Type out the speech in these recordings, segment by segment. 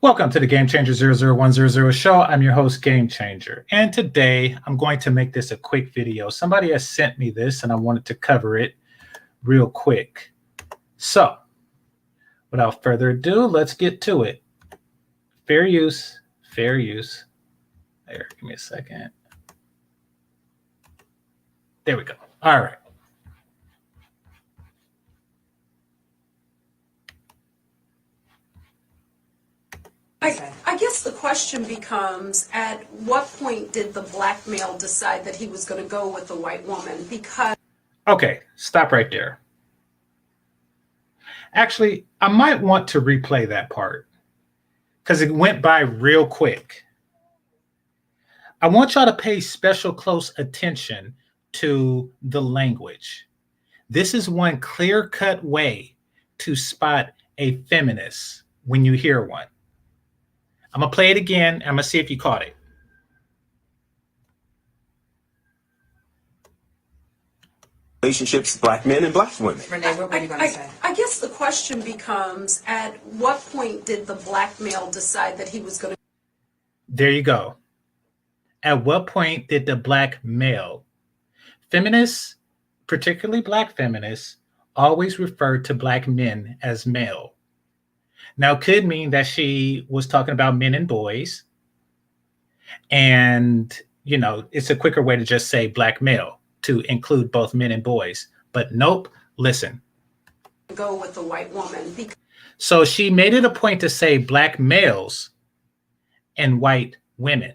Welcome to the Game Changer 00100 show. I'm your host, Game Changer. And today I'm going to make this a quick video. Somebody has sent me this and I wanted to cover it real quick. So without further ado, let's get to it. Fair use, fair use. There, give me a second. There we go. All right. I guess the question becomes, at what point did the black male decide that he was going to go with the white woman? Because... Okay, stop right there. Actually, I might want to replay that part because it went by real quick. I want y'all to pay special close attention to the language. This is one clear-cut way to spot a feminist when you hear one. I'm going to play it again. I'm going to see if you caught it. Relationships, black men and black women. Renee, what were you going to say? I guess the question becomes, at what point did the black male decide that he was going to... There you go. At what point did the black male, feminists, particularly black feminists, always refer to black men as male? Now, it could mean that she was talking about men and boys. And, you know, it's a quicker way to just say black male to include both men and boys. But nope, listen. Go with the white woman. So she made it a point to say black males and white women.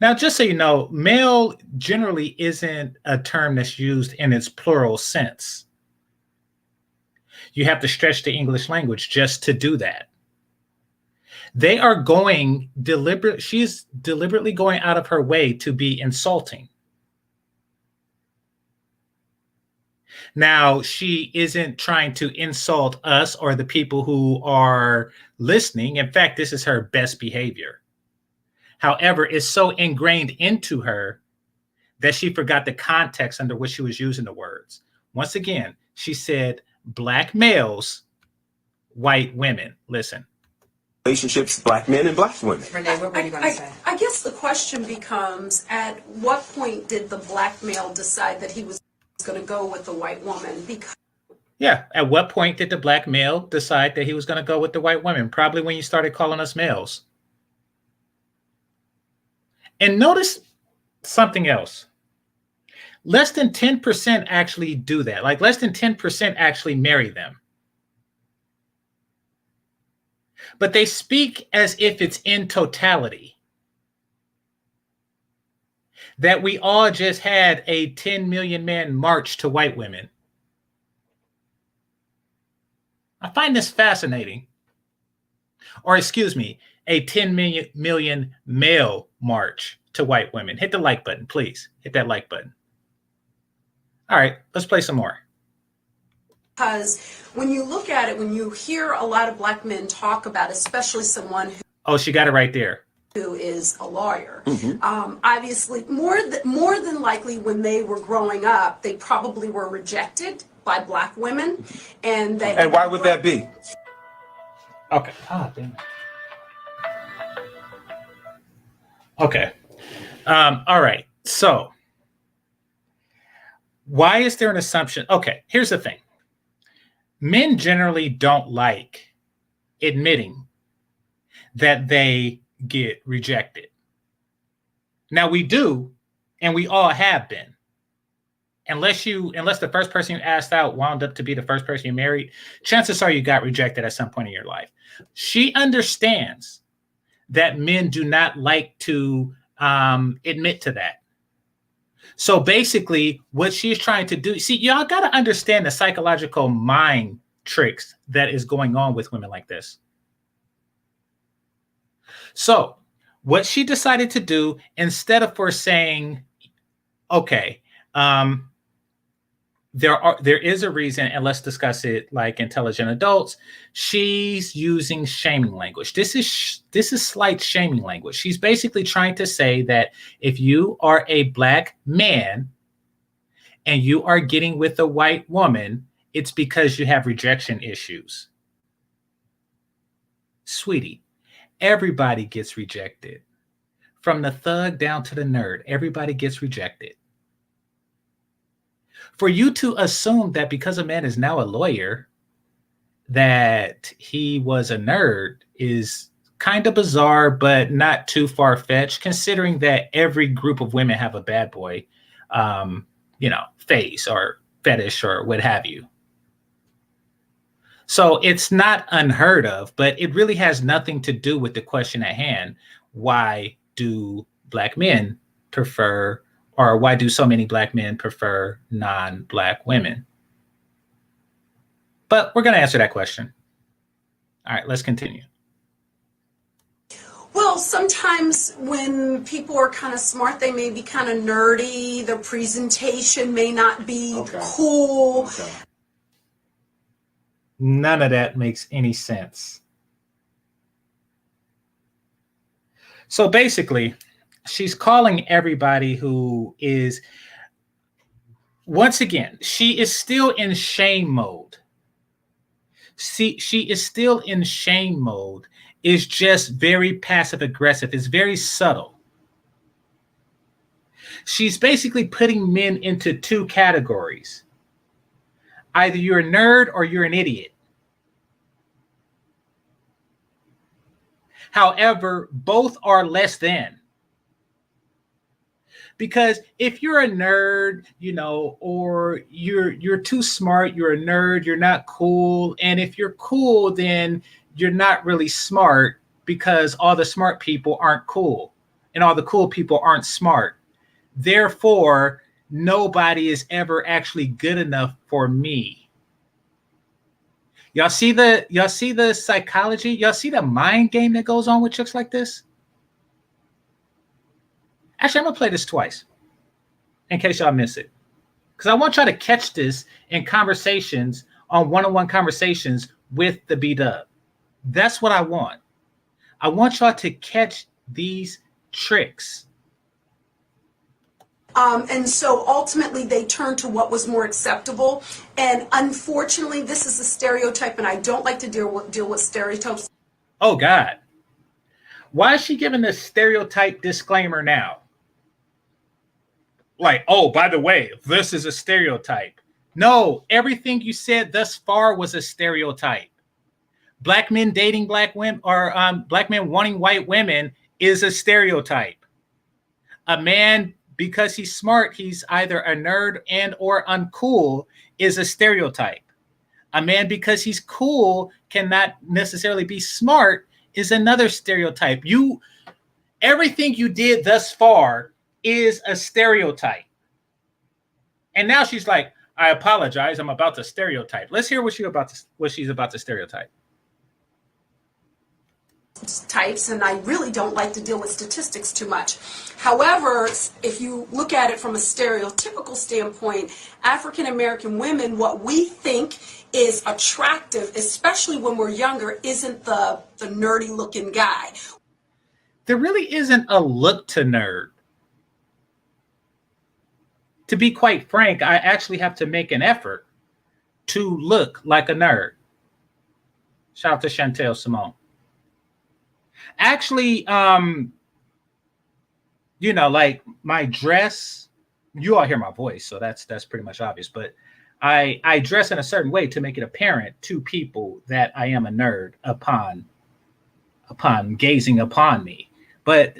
Now, just so you know, male generally isn't a term that's used in its plural sense. You have to stretch the English language just to do that. They are going she's deliberately going out of her way to be insulting. Now, she isn't trying to insult us or the people who are listening. In fact, this is her best behavior. However, it's so ingrained into her that she forgot the context under which she was using the words. Once again, she said, black males, white women. Listen. Relationships, black men and black women. Renee, what were you going to say? I guess the question becomes, at what point did the black male decide that he was going to go with the white woman? Because... Yeah, at what point did the black male decide that he was going to go with the white woman? Probably when you started calling us males. And notice something else. Less than 10% actually do that. Like less than 10% actually marry them. But they speak as if it's in totality. That we all just had a 10 million man march to white women. I find this fascinating. Or excuse me, a 10 million male march to white women. Hit the like button, please. Hit that like button. All right, let's play some more. Because when you look at it, when you hear a lot of black men talk about, especially someone who... Oh, she got it right there. Who is a lawyer. Obviously, more than likely when they were growing up, they probably were rejected by black women. And why would that be? Okay. Ah, damn it. Okay. All right. So why is there an assumption? Okay, here's the thing. Men generally don't like admitting that they get rejected. Now we do, and we all have been. Unless the first person you asked out wound up to be the first person you married, chances are you got rejected at some point in your life. She understands that men do not like to admit to that. So basically, what she's trying to do, see, y'all got to understand the psychological mind tricks that is going on with women like this. So what she decided to do, instead of saying, okay, there is a reason, and let's discuss it like intelligent adults, she's using shaming language. This is slight shaming language. She's basically trying to say that if you are a black man and you are getting with a white woman, it's because you have rejection issues. Sweetie, everybody gets rejected. From the thug down to the nerd, everybody gets rejected. For you to assume that because a man is now a lawyer, that he was a nerd is kind of bizarre, but not too far-fetched, considering that every group of women have a bad boy, phase or fetish or what have you. So it's not unheard of, but it really has nothing to do with the question at hand. Why do black men prefer, or why do so many black men prefer non-black women? But we're going to answer that question. All right, let's continue. Well, sometimes when people are kind of smart, they may be kind of nerdy. Their presentation may not be cool. Okay. None of that makes any sense. So basically, she's calling everybody who is, once again, she is still in shame mode. She is still in shame mode. It's just very passive aggressive. It's very subtle. She's basically putting men into two categories. Either you're a nerd or you're an idiot. However, both are less than. Because if you're a nerd, or you're too smart, you're a nerd, you're not cool. And if you're cool, then you're not really smart, because all the smart people aren't cool and all the cool people aren't smart. Therefore, nobody is ever actually good enough for me. Y'all see the psychology? Y'all see the mind game that goes on with chicks like this? Actually, I'm going to play this twice in case y'all miss it. Because I want y'all to catch this in conversations, on one-on-one conversations with the B-Dub. That's what I want. I want y'all to catch these tricks. And so ultimately they turned to what was more acceptable. And unfortunately, this is a stereotype, and I don't like to deal with stereotypes. Oh, God. Why is she giving this stereotype disclaimer now? Like, oh, by the way, this is a stereotype. No, everything you said thus far was a stereotype. Black men dating black women, or black men wanting white women, is a stereotype. A man, because he's smart, he's either a nerd and or uncool, is a stereotype. A man, because he's cool, cannot necessarily be smart, is another stereotype. Everything you did thus far is a stereotype. And now she's like, I apologize, I'm about to stereotype. Let's hear what she's about to stereotype. Types, and I really don't like to deal with statistics too much. However, if you look at it from a stereotypical standpoint, African American women, what we think is attractive, especially when we're younger, isn't the nerdy looking guy. There really isn't a look to nerd. To be quite frank, I actually have to make an effort to look like a nerd. Shout out to Chantel Simone. Actually, like my dress, you all hear my voice, so that's pretty much obvious. But I dress in a certain way to make it apparent to people that I am a nerd upon gazing upon me. But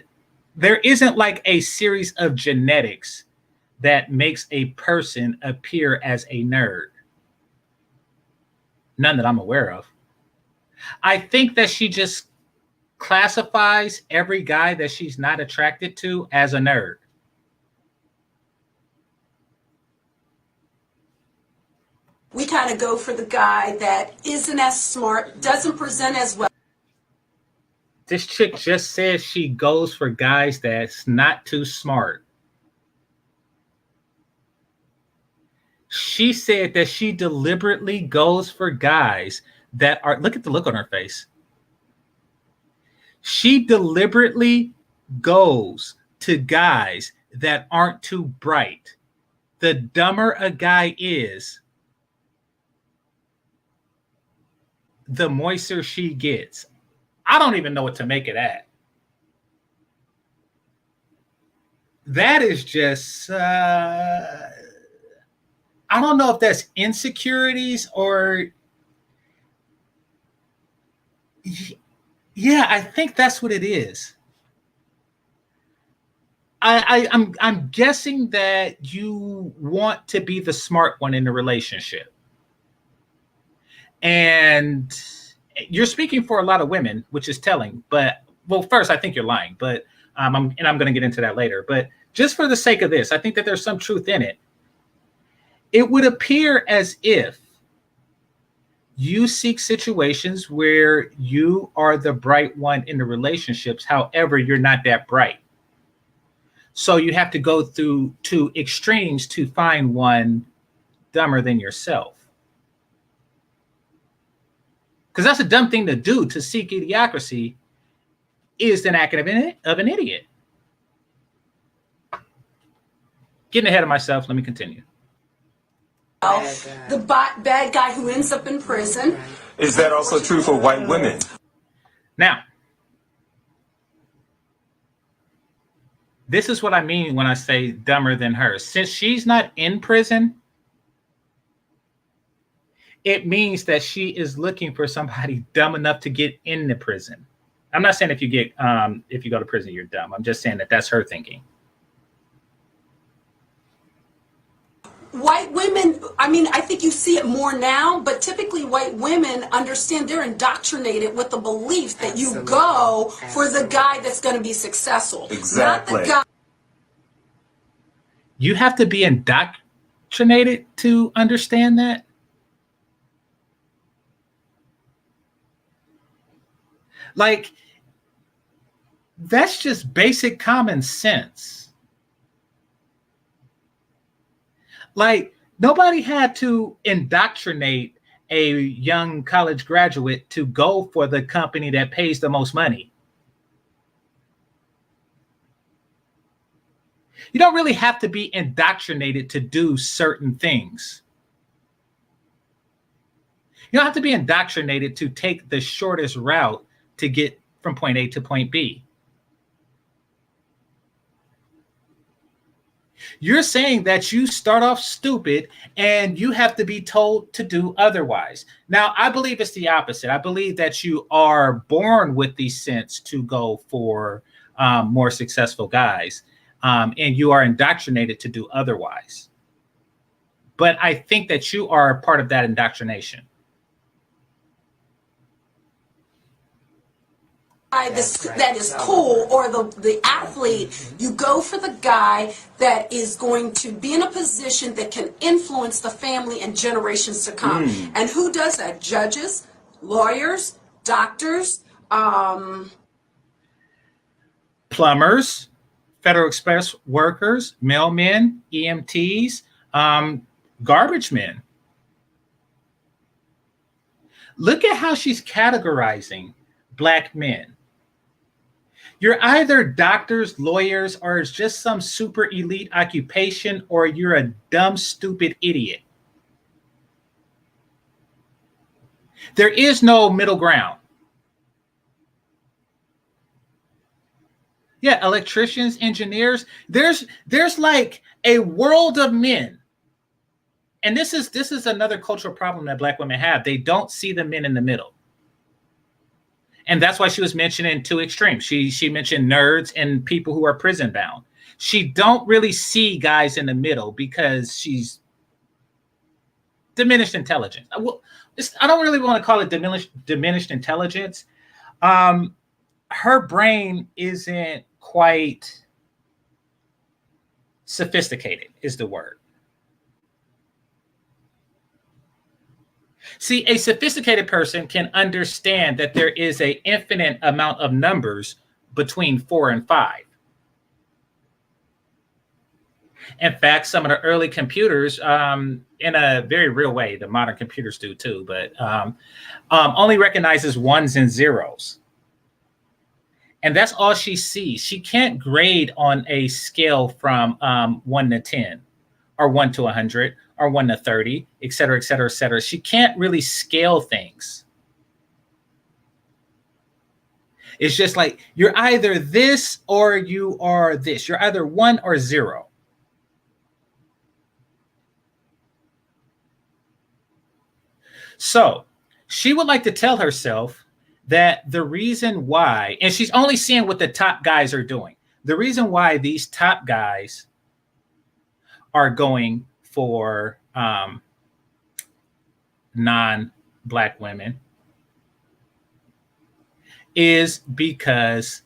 there isn't like a series of genetics that makes a person appear as a nerd. None that I'm aware of. I think that she just classifies every guy that she's not attracted to as a nerd. We kind of go for the guy that isn't as smart, doesn't present as well. This chick just says she goes for guys that's not too smart. She said that she deliberately goes for guys that are, look at the look on her face. She deliberately goes to guys that aren't too bright. The dumber a guy is, the moister she gets. I don't even know what to make of that. That is just, I don't know if that's insecurities or, yeah, I think that's what it is. I'm guessing that you want to be the smart one in the relationship. And you're speaking for a lot of women, which is telling. But, well, first, I think you're lying. But I'm going to get into that later. But just for the sake of this, I think that there's some truth in it. It would appear as if you seek situations where you are the bright one in the relationships. However, you're not that bright. So you have to go through to extremes to find one dumber than yourself. Because that's a dumb thing to do. To seek idiocracy is an act of an idiot. Getting ahead of myself, let me continue. The bad guy who ends up in prison. Is that also true for white women? Now, this is what I mean when I say dumber than her. Since she's not in prison, it means that she is looking for somebody dumb enough to get into prison. I'm not saying if you go to prison, you're dumb. I'm just saying that that's her thinking. White women, I mean, I think you see it more now, but typically white women understand they're indoctrinated with the belief that you go for the guy that's going to be successful. Exactly. Not the guy. You have to be indoctrinated to understand that? Like, that's just basic common sense. Like, nobody had to indoctrinate a young college graduate to go for the company that pays the most money. You don't really have to be indoctrinated to do certain things. You don't have to be indoctrinated to take the shortest route to get from point A to point B. You're saying that you start off stupid and you have to be told to do otherwise. Now, I believe it's the opposite. I believe that you are born with the sense to go for more successful guys, and you are indoctrinated to do otherwise. But I think that you are part of that indoctrination. That is cool, or the athlete, you go for the guy that is going to be in a position that can influence the family and generations to come. And who does that? Judges, lawyers, doctors, plumbers, Federal Express workers, mailmen, EMTs, garbage men. Look at how she's categorizing Black men. You're either doctors, lawyers, or it's just some super elite occupation, or you're a dumb, stupid idiot. There is no middle ground. Yeah, electricians, engineers, there's like a world of men. And this is another cultural problem that Black women have. They don't see the men in the middle. And that's why she was mentioning two extremes. She mentioned nerds and people who are prison bound. She don't really see guys in the middle because she's diminished intelligence. I don't really want to call it diminished intelligence. Her brain isn't quite sophisticated, is the word. See, a sophisticated person can understand that there is an infinite amount of numbers between 4 and 5. In fact, some of the early computers, in a very real way, the modern computers do too, but only recognizes ones and zeros. And that's all she sees. She can't grade on a scale from 1 to 10 or 1 to 100. Or 1 to 30, et cetera, et cetera, et cetera. She can't really scale things. It's just like you're either this or you are this. You're either 1 or 0. So she would like to tell herself that the reason why, and she's only seeing what the top guys are doing, the reason why these top guys are going for non-Black women is because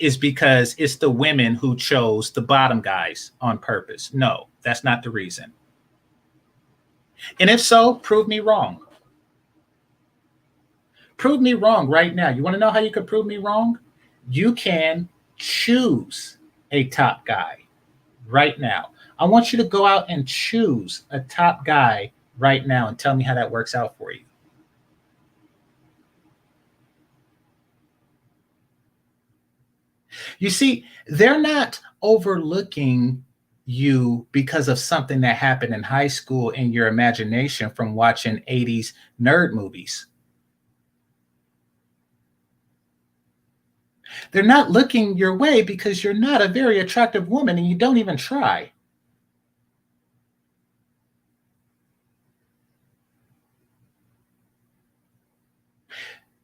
because it's the women who chose the bottom guys on purpose. No, that's not the reason. And if so, prove me wrong. Prove me wrong right now. You want to know how you can prove me wrong? You can choose a top guy right now. I want you to go out and choose a top guy right now and tell me how that works out for you. You see, they're not overlooking you because of something that happened in high school in your imagination from watching 80s nerd movies. They're not looking your way because you're not a very attractive woman and you don't even try.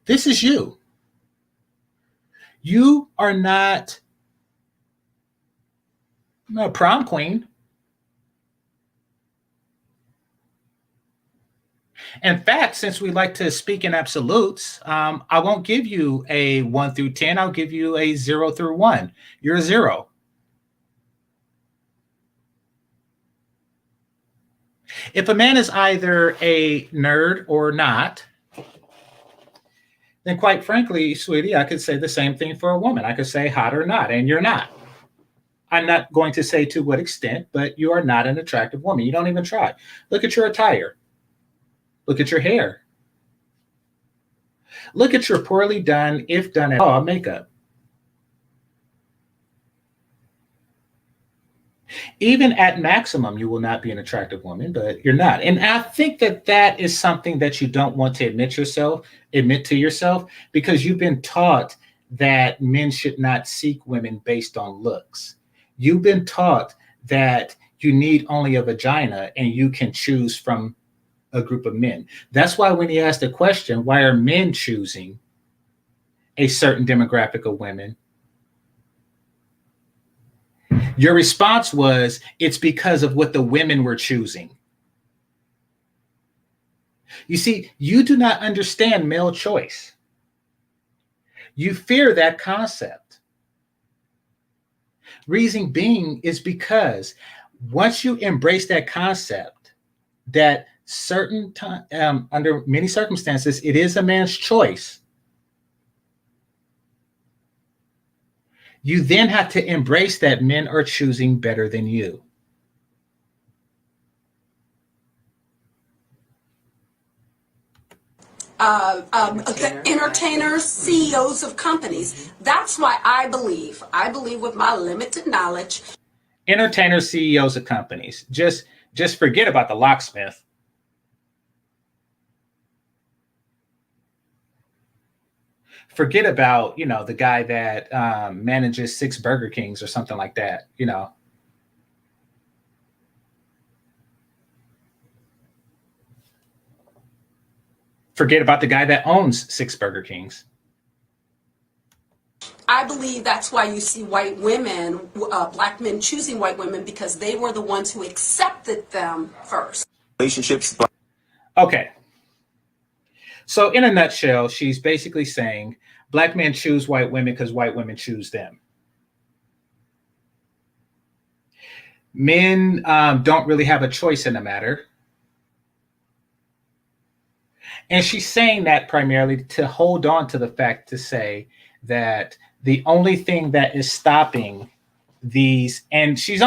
This is you. You are not a prom queen. In fact, since we like to speak in absolutes, I won't give you a 1 through 10. I'll give you a 0 through 1. You're a 0. If a man is either a nerd or not, then quite frankly, sweetie, I could say the same thing for a woman. I could say hot or not, and you're not. I'm not going to say to what extent, but you are not an attractive woman. You don't even try. Look at your attire. Look at your hair. Look at your poorly done, if done at all, makeup. Even at maximum, you will not be an attractive woman, but you're not. And I think that that is something that you don't want to admit to yourself, because you've been taught that men should not seek women based on looks. You've been taught that you need only a vagina and you can choose from a group of men. That's why when he asked the question, why are men choosing a certain demographic of women? Your response was, it's because of what the women were choosing. You see, you do not understand male choice. You fear that concept. Reason being is because once you embrace that concept, that certain time, under many circumstances, it is a man's choice, you then have to embrace that men are choosing better than you. Entertainers, CEOs of companies. That's why I believe with my limited knowledge. Entertainers, CEOs of companies. Just forget about the locksmith. Forget about, the guy that manages 6 Burger Kings or something like that, Forget about the guy that owns 6 Burger Kings. I believe that's why you see white women, black men choosing white women, because they were the ones who accepted them first. Relationships. Okay. So in a nutshell, she's basically saying black men choose white women because white women choose them. Men don't really have a choice in the matter. And she's saying that primarily to hold on to the fact to say that the only thing that is stopping these, and she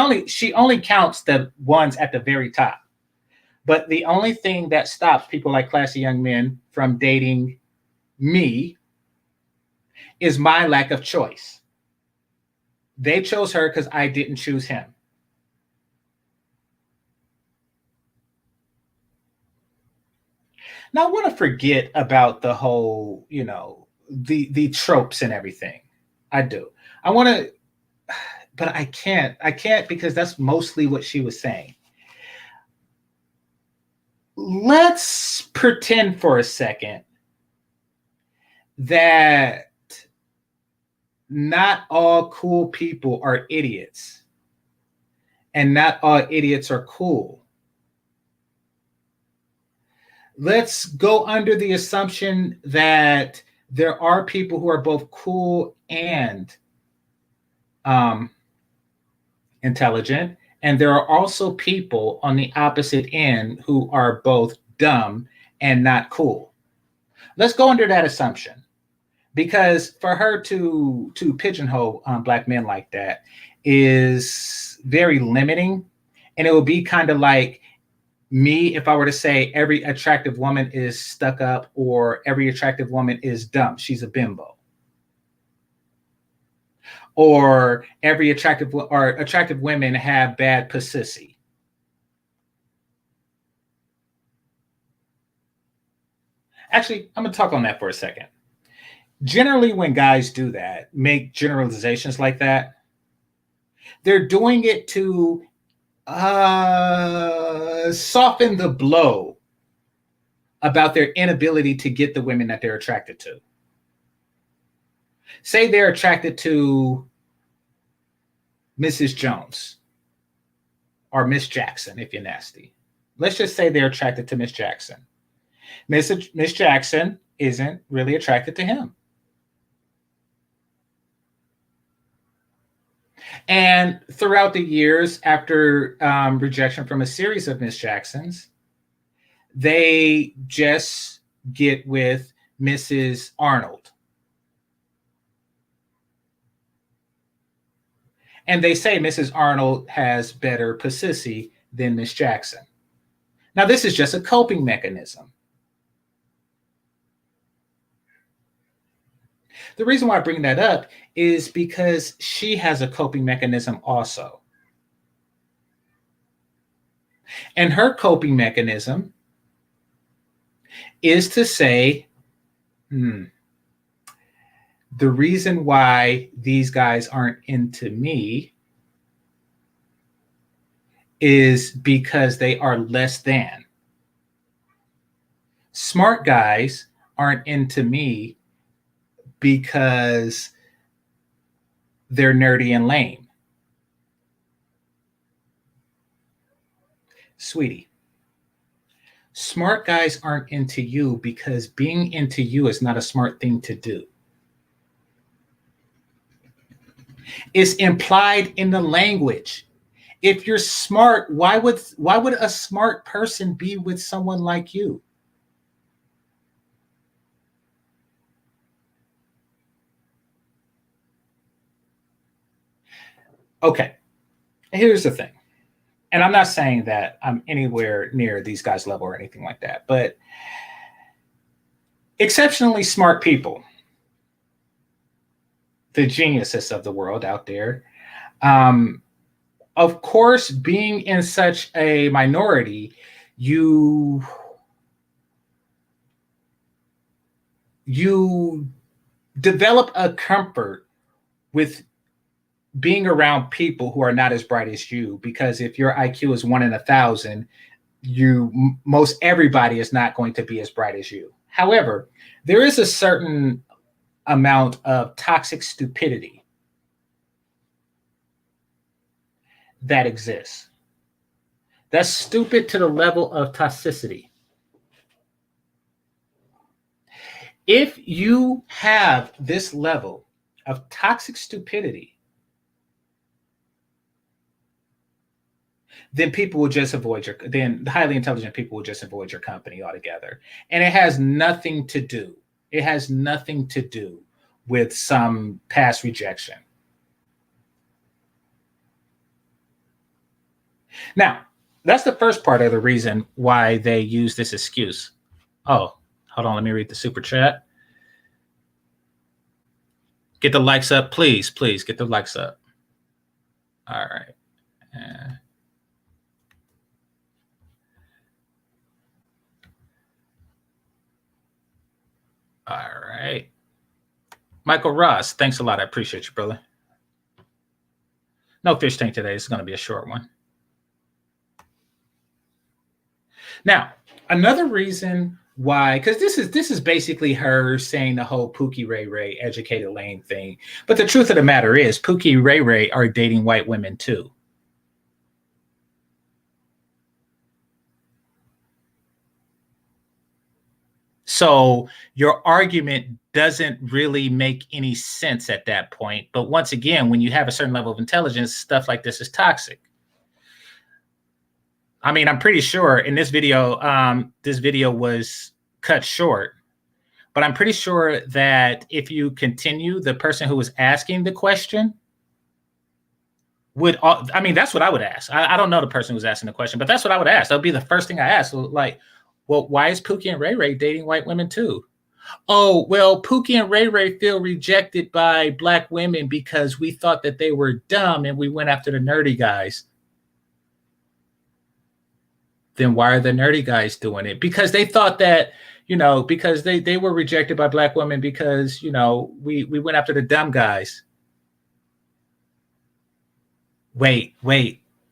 only counts the ones at the very top, but the only thing that stops people like classy young men from dating me is my lack of choice. They chose her because I didn't choose him. Now I want to forget about the whole, the tropes and everything. I do. I want to, but I can't. I can't because that's mostly what she was saying. Let's pretend for a second that not all cool people are idiots and not all idiots are cool. Let's go under the assumption that there are people who are both cool and intelligent, and there are also people on the opposite end who are both dumb and not cool. Let's go under that assumption, because for her to pigeonhole Black men like that is very limiting, and it will be kind of like me if I were to say every attractive woman is stuck up or every attractive woman is dumb, she's a bimbo. Or every attractive women have bad pussy. Actually, I'm going to talk on that for a second. Generally, when guys do that, make generalizations like that, they're doing it to soften the blow about their inability to get the women that they're attracted to. Say they're attracted to Mrs. Jones or Miss Jackson, if you're nasty. Let's just say they're attracted to Miss Jackson. Miss Jackson isn't really attracted to him. And throughout the years after rejection from a series of Miss Jacksons, they just get with Mrs. Arnold. And they say Mrs. Arnold has better pussy than Miss Jackson. Now, this is just a coping mechanism. The reason why I bring that up is because she has a coping mechanism also. And her coping mechanism is to say, the reason why these guys aren't into me is because they are less than. Smart guys aren't into me because they're nerdy and lame. Sweetie, smart guys aren't into you because being into you is not a smart thing to do. It's implied in the language. If you're smart, why would a smart person be with someone like you? Okay, here's the thing. And I'm not saying that I'm anywhere near these guys' level or anything like that, but exceptionally smart people, the geniuses of the world out there, of course, being in such a minority, you develop a comfort with being around people who are not as bright as you, because if your IQ is 1 in 1,000, most everybody is not going to be as bright as you. However, there is a certain amount of toxic stupidity that exists. That's stupid to the level of toxicity. If you have this level of toxic stupidity, then people will just then highly intelligent people will just avoid your company altogether. And it has nothing to do with some past rejection. Now, that's the first part of the reason why they use this excuse. Oh, hold on, let me read the super chat. Get the likes up, please, get the likes up. All right. right. Michael Ross, thanks a lot. I appreciate you, brother. No fish tank today. It's going to be a short one. Now, another reason why, because this is basically her saying the whole Pookie Ray Ray educated lane thing. But the truth of the matter is, Pookie Ray Ray are dating white women too. So your argument doesn't really make any sense at that point. But once again, when you have a certain level of intelligence, stuff like this is toxic. I mean, I'm pretty sure in this video was cut short, but I'm pretty sure that if you continue, the person who was asking the question would, I mean, that's what I would ask. I don't know the person who was asking the question, but that's what I would ask. That would be the first thing I ask. So, like, well, why is Pookie and Ray Ray dating white women too? Oh, well, Pookie and Ray Ray feel rejected by black women because we thought that they were dumb and we went after the nerdy guys. Then why are the nerdy guys doing it? Because they thought that, because they were rejected by black women because, we went after the dumb guys. Wait,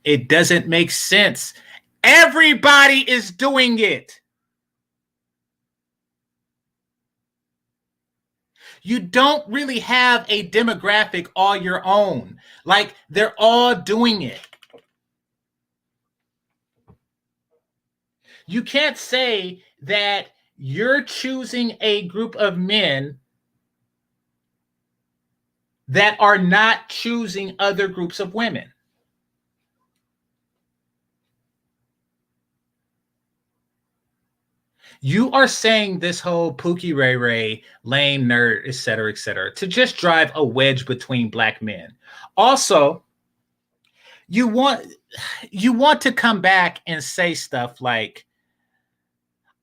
it doesn't make sense. Everybody is doing it. You don't really have a demographic all your own. Like, they're all doing it. You can't say that you're choosing a group of men that are not choosing other groups of women. You are saying this whole Pookie Ray Ray, lame nerd, et cetera, to just drive a wedge between black men. Also, you want to come back and say stuff like,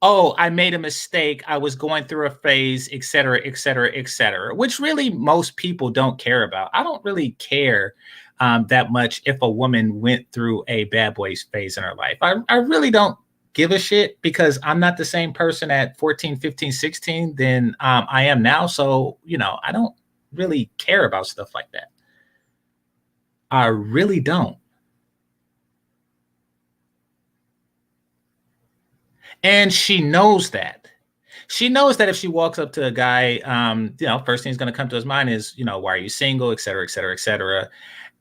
oh, I made a mistake. I was going through a phase, et cetera, which really most people don't care about. I don't really care that much if a woman went through a bad boy phase in her life. I really don't give a shit because I'm not the same person at 14, 15, 16 than I am now. So, I don't really care about stuff like that. I really don't. And she knows that. She knows that if she walks up to a guy, first thing that's going to come to his mind is, why are you single, et cetera.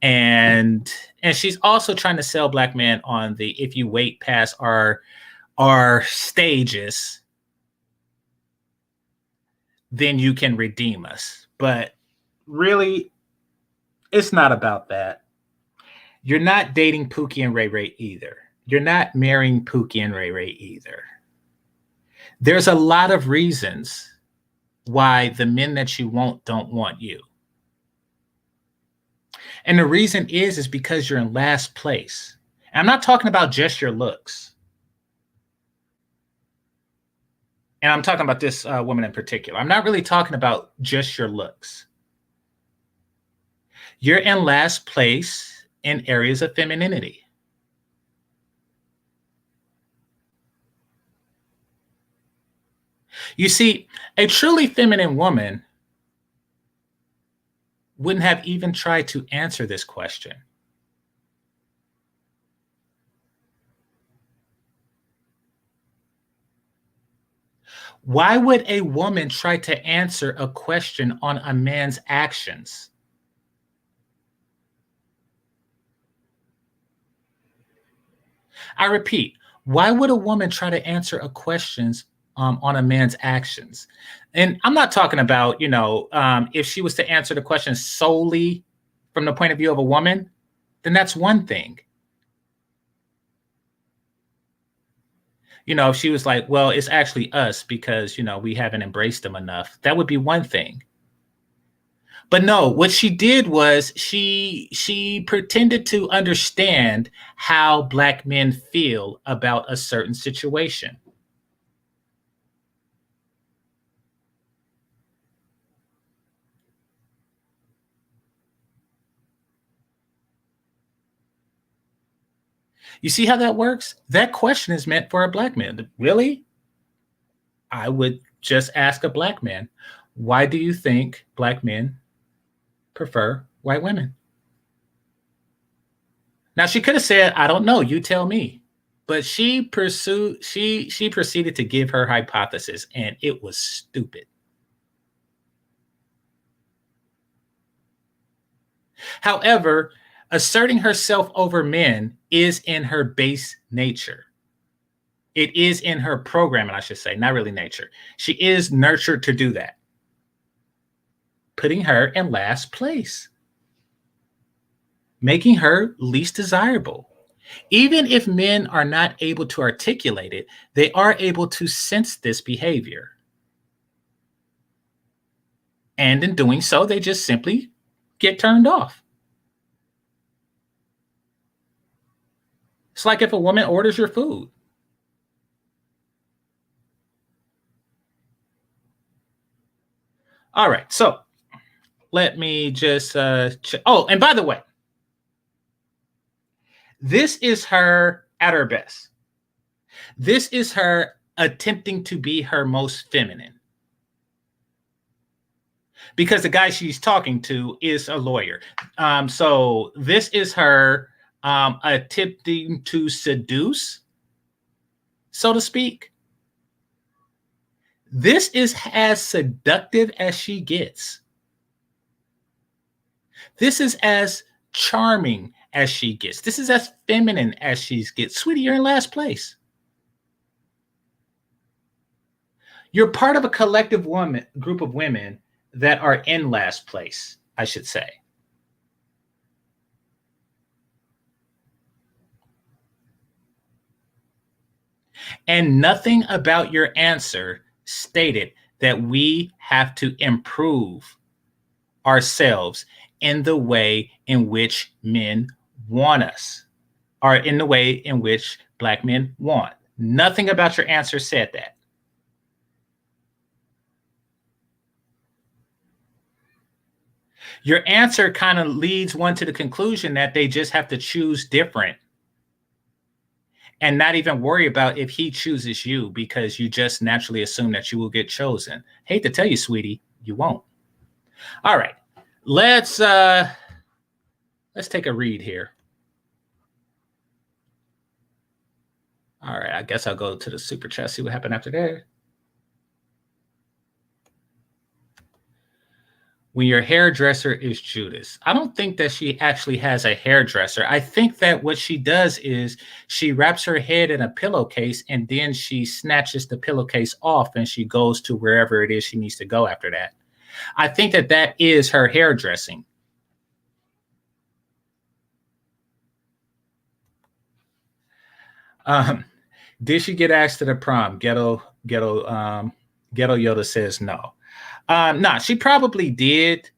And she's also trying to sell black men on the, if you wait past our stages, then you can redeem us. But really, it's not about that. You're not dating Pookie and Ray Ray either. You're not marrying Pookie and Ray Ray either. There's a lot of reasons why the men that you want don't want you. And the reason is because you're in last place. And I'm not talking about just your looks. And I'm talking about this woman in particular. I'm not really talking about just your looks. You're in last place in areas of femininity. You see, a truly feminine woman wouldn't have even tried to answer this question. Why would a woman try to answer a question on a man's actions? I repeat, why would a woman try to answer a question on a man's actions? And I'm not talking about, if she was to answer the question solely from the point of view of a woman, then that's one thing. If she was like, well, it's actually us because, we haven't embraced them enough, that would be one thing. But no, what she did was she pretended to understand how black men feel about a certain situation. You see how that works? That question is meant for a black man. Really? I would just ask a black man, Why do you think Black men prefer white women? Now, she could have said, I don't know, you tell me. But she proceeded to give her hypothesis, and it was stupid. However, asserting herself over men is in her base nature. It is in her programming, I should say, not really nature. She is nurtured to do that, putting her in last place, making her least desirable. Even if men are not able to articulate it, they are able to sense this behavior. And in doing so, they just simply get turned off. It's like if a woman orders your food. All right, so let me just check. Oh, and by the way, this is her at her best. This is her attempting to be her most feminine. Because the guy she's talking to is a lawyer. So this is her attempting to seduce, so to speak. This is as seductive as she gets. This is as charming as she gets. This is as feminine as she gets. Sweetie, you're in last place. You're part of a collective group of women that are in last place, I should say. And nothing about your answer stated that we have to improve ourselves in the way in which men want us, or in the way in which Black men want. Nothing about your answer said that. Your answer kind of leads one to the conclusion that they just have to choose different and not even worry about if he chooses you, because you just naturally assume that you will get chosen. Hate to tell you, sweetie, you won't. All right, let's take a read here. All right, I guess I'll go to the super chat, see what happened after there. When your hairdresser is Judas. I don't think that she actually has a hairdresser. I think that what she does is she wraps her head in a pillowcase and then she snatches the pillowcase off and she goes to wherever it is she needs to go after that. I think that that is her hairdressing. Did she get asked to the prom? Ghetto Yoda says no. No, she probably did,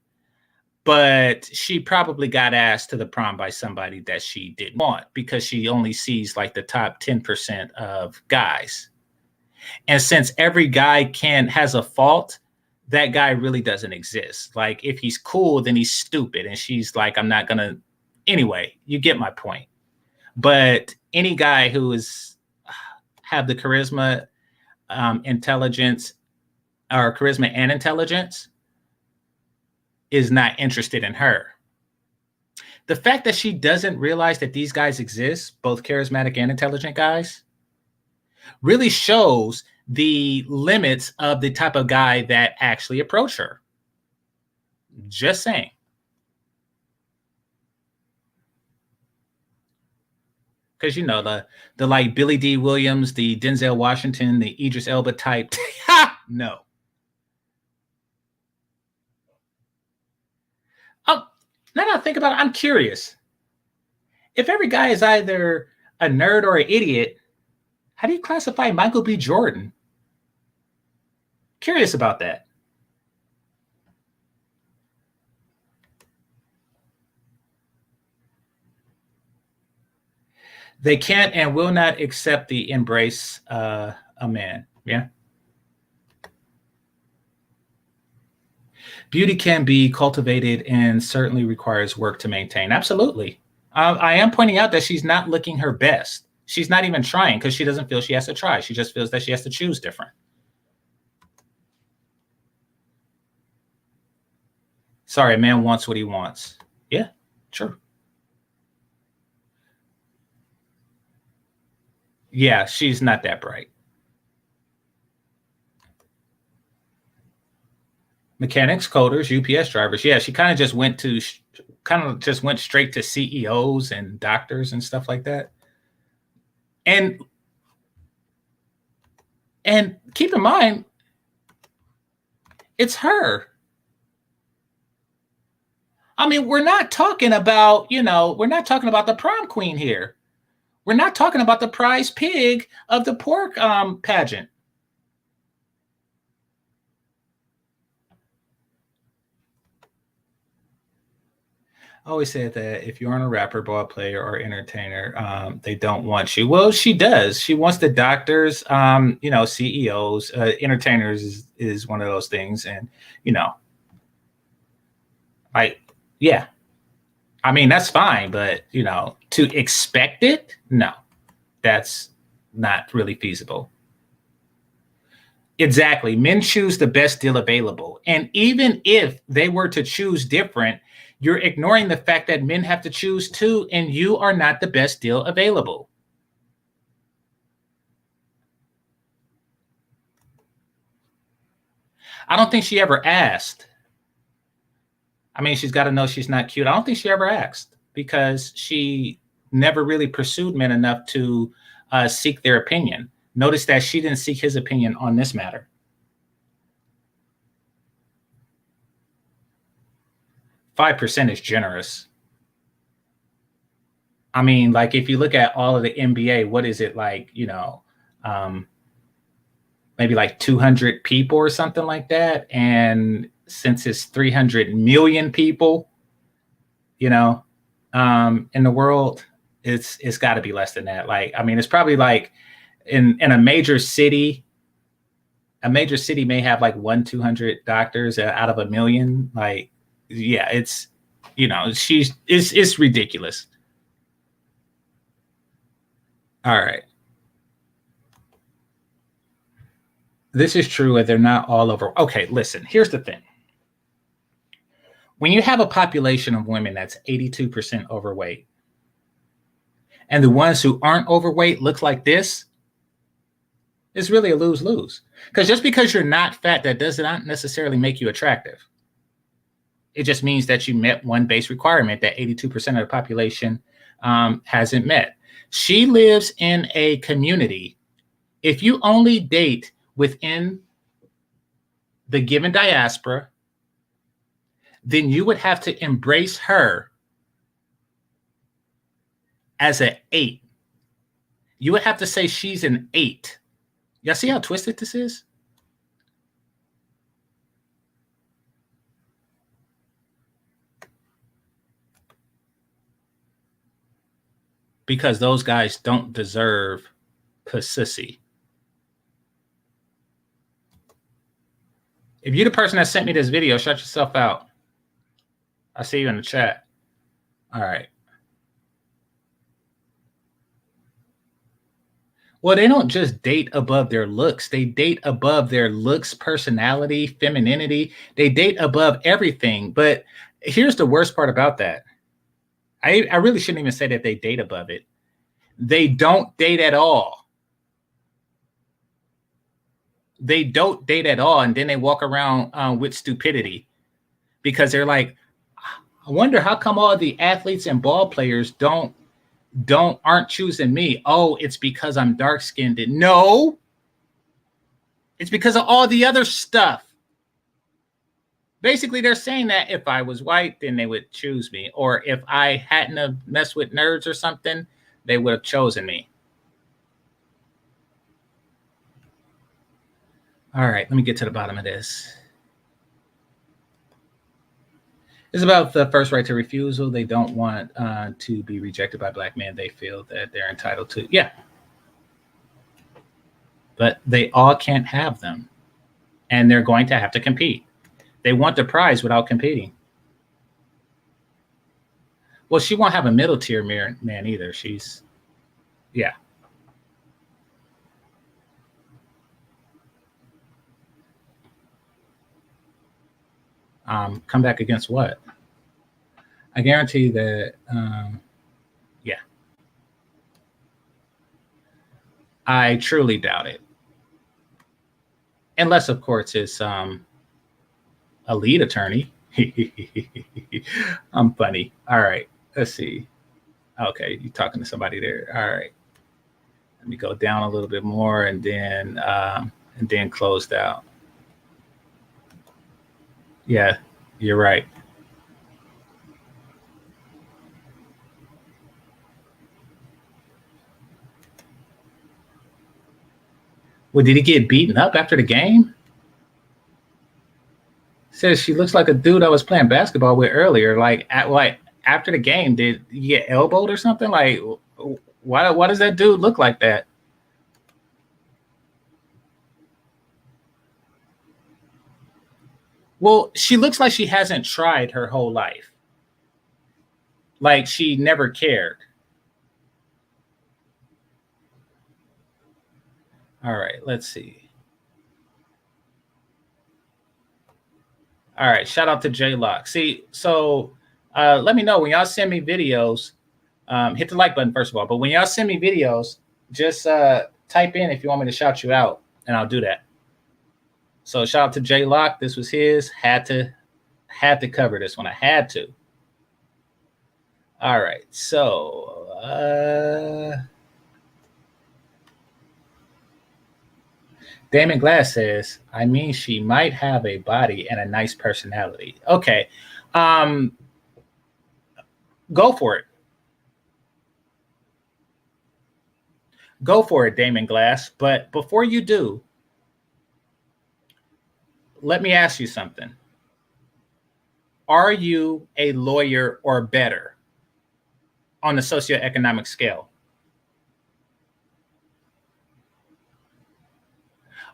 but she probably got asked to the prom by somebody that she didn't want, because she only sees like the top 10% of guys. And since every guy has a fault, that guy really doesn't exist. Like, if he's cool, then he's stupid. And she's like, I'm not gonna. Anyway, you get my point. But any guy who have the charisma, intelligence, or charisma and intelligence is not interested in her. The fact that she doesn't realize that these guys exist, both charismatic and intelligent guys, really shows the limits of the type of guy that actually approach her. Just saying. Because, you know, the like Billy D. Williams, the Denzel Washington, the Idris Elba type. No. Now that I think about it, I'm curious. If every guy is either a nerd or an idiot, how do you classify Michael B. Jordan? Curious about that. They can't and will not accept the embrace a man. Yeah. Beauty can be cultivated and certainly requires work to maintain. Absolutely. I am pointing out that she's not looking her best. She's not even trying because she doesn't feel she has to try. She just feels that she has to choose different. Sorry, a man wants what he wants. Yeah, true. Yeah, she's not that bright. Mechanics, coders, UPS drivers. Yeah, she kind of just went straight to CEOs and doctors and stuff like that. And keep in mind, it's her. I mean, we're not talking about, we're not talking about the prom queen here. We're not talking about the prize pig of the pork pageant. I always say that if you aren't a rapper, ball player, or entertainer, they don't want you. Well, she does. She wants the doctors, CEOs, entertainers is one of those things. And, yeah. I mean, that's fine. But, to expect it, no, that's not really feasible. Exactly. Men choose the best deal available. And even if they were to choose different, you're ignoring the fact that men have to choose too, and you are not the best deal available. I don't think she ever asked. I mean, she's got to know she's not cute. I don't think she ever asked because she never really pursued men enough to seek their opinion. Notice that she didn't seek his opinion on this matter. %5 is generous. I mean, like if you look at all of the NBA, what is it like, maybe like 200 people or something like that. And since it's 300 million people, in the world, it's got to be less than that. Like, I mean, it's probably like in a major city may have like 200 doctors out of a million. Like, yeah, it's, it's ridiculous. All right. This is true, and they're not all over. Okay, listen, here's the thing. When you have a population of women that's 82% overweight, and the ones who aren't overweight look like this, it's really a lose-lose. Because just because you're not fat, that does not necessarily make you attractive. It just means that you met one base requirement that 82% of the population hasn't met. She lives in a community. If you only date within the given diaspora, then you would have to embrace her as an 8. You would have to say she's an 8. Y'all see how twisted this is? Because those guys don't deserve pussy. If you're the person that sent me this video, shut yourself out. I see you in the chat. All right. Well, they don't just date above their looks. They date above their looks, personality, femininity. They date above everything. But here's the worst part about that. I really shouldn't even say that they date above it. They don't date at all. They don't date at all. And then they walk around with stupidity because they're like, I wonder how come all the athletes and ball players aren't choosing me. Oh, it's because I'm dark skinned. No, it's because of all the other stuff. Basically, they're saying that if I was white, then they would choose me. Or if I hadn't have messed with nerds or something, they would have chosen me. All right, let me get to the bottom of this. It's about the first right to refusal. They don't want to be rejected by black men. They feel that they're entitled to. Yeah. But they all can't have them. And they're going to have to compete. They want the prize without competing. Well, she won't have a middle tier man either. She's, yeah. Come back against what? I guarantee that, yeah. I truly doubt it. Unless, of course, it's a lead attorney. I'm funny. All right, let's see. Okay, you're talking to somebody there. All right. Let me go down a little bit more and then closed out. Yeah, you're right. Well, did he get beaten up after the game? Says she looks like a dude I was playing basketball with earlier. Like after the game, did you get elbowed or something? Like, why does that dude look like that? Well, she looks like she hasn't tried her whole life. Like she never cared. All right, let's see. All right, shout out to J-Lock. See, so let me know when y'all send me videos. Hit the like button first of all, but when y'all send me videos, just type in if you want me to shout you out, and I'll do that. So shout out to J-Lock. This was his. Had to cover this one. I had to. All right, so Damon Glass says, I mean, she might have a body and a nice personality. Okay. Go for it. Go for it, Damon Glass. But before you do, let me ask you something. Are you a lawyer or better on the socioeconomic scale?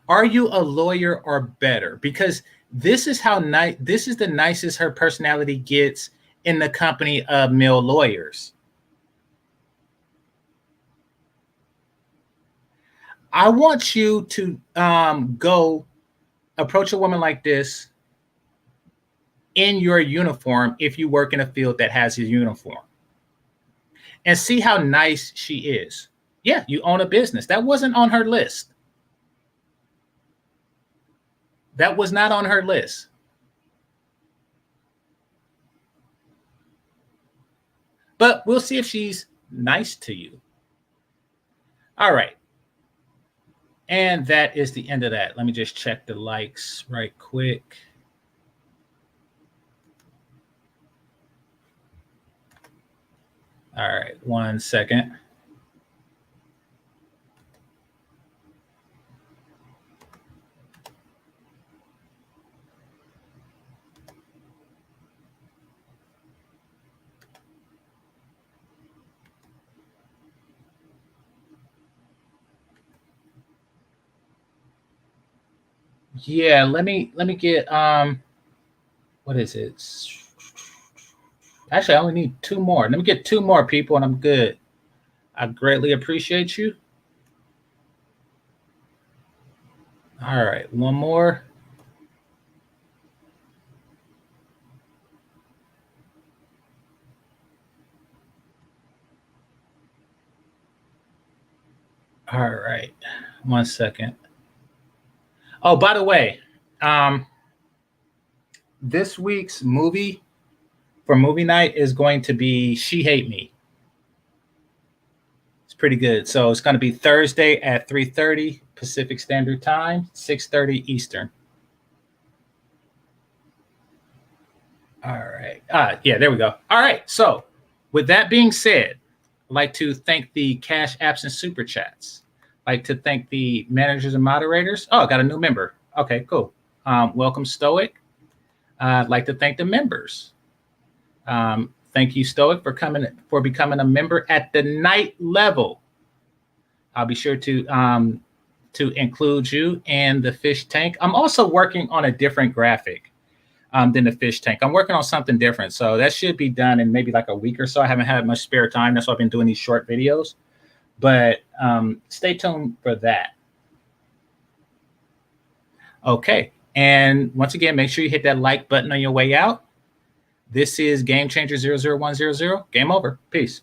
Are you a lawyer or better? Because this is how nice. This is the nicest her personality gets in the company of male lawyers. I want you to go approach a woman like this in your uniform if you work in a field that has your uniform, and see how nice she is. Yeah, you own a business. That wasn't on her list. That was not on her list. But we'll see if she's nice to you. All right. And that is the end of that. Let me just check the likes right quick. All right, 1 second. Yeah, let me get what is it? Actually, I only need 2 more. Let me get 2 more people and I'm good. I greatly appreciate you. All right, 1 more. All right, 1 second. Oh, by the way, this week's movie for movie night is going to be She Hate Me. It's pretty good. So it's going to be Thursday at 3:30 Pacific Standard Time, 6:30 Eastern. All right. Yeah, there we go. All right. So with that being said, I'd like to thank the Cash Apps and Super Chats. I'd like to thank the managers and moderators. Oh, I got a new member. Okay, cool. Welcome, Stoic. I'd like to thank the members. Thank you, Stoic, for becoming a member at the night level. I'll be sure to include you and the fish tank. I'm also working on a different graphic than the fish tank. I'm working on something different. So that should be done in maybe like a week or so. I haven't had much spare time. That's why I've been doing these short videos. But stay tuned for that. Okay. And once again, make sure you hit that like button on your way out. This is Game Changer 00100. Game over. Peace.